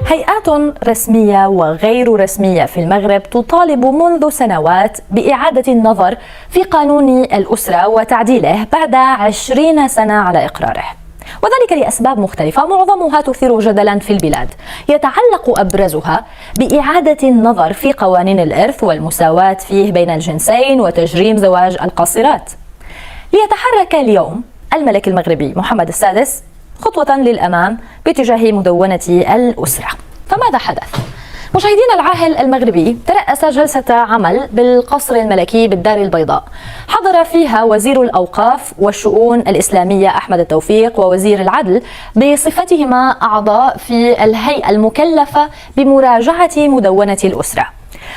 هيئات رسمية وغير رسمية في المغرب تطالب منذ سنوات بإعادة النظر في قانون الأسرة وتعديله بعد 20 سنة على إقراره، وذلك لأسباب مختلفة معظمها تثير جدلا في البلاد، يتعلق أبرزها بإعادة النظر في قوانين الإرث والمساواة فيه بين الجنسين وتجريم زواج القاصرات. ليتحرك اليوم الملك المغربي محمد السادس خطوة للأمام باتجاه مدونة الأسرة. فماذا حدث؟ مشاهدينا، العاهل المغربي ترأس جلسة عمل بالقصر الملكي بالدار البيضاء، حضر فيها وزير الأوقاف والشؤون الإسلامية أحمد التوفيق ووزير العدل بصفتهما أعضاء في الهيئة المكلفة بمراجعة مدونة الأسرة.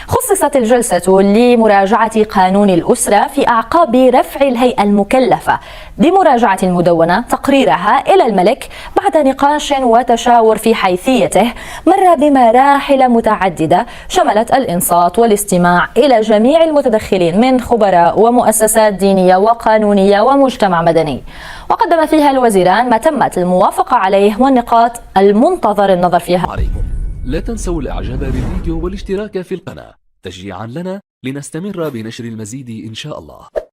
خصصت الجلسة لمراجعة قانون الأسرة في أعقاب رفع الهيئة المكلفة بمراجعة المدونة تقريرها إلى الملك بعد نقاش وتشاور في حيثيته مر بمراحل متعددة شملت الإنصات والاستماع إلى جميع المتدخلين من خبراء ومؤسسات دينية وقانونية ومجتمع مدني، وقدم فيها الوزيران ما تمت الموافقة عليه والنقاط المنتظر النظر فيها. لا تنسوا الاعجاب بالفيديو والاشتراك في القناة تشجيعا لنا لنستمر بنشر المزيد إن شاء الله.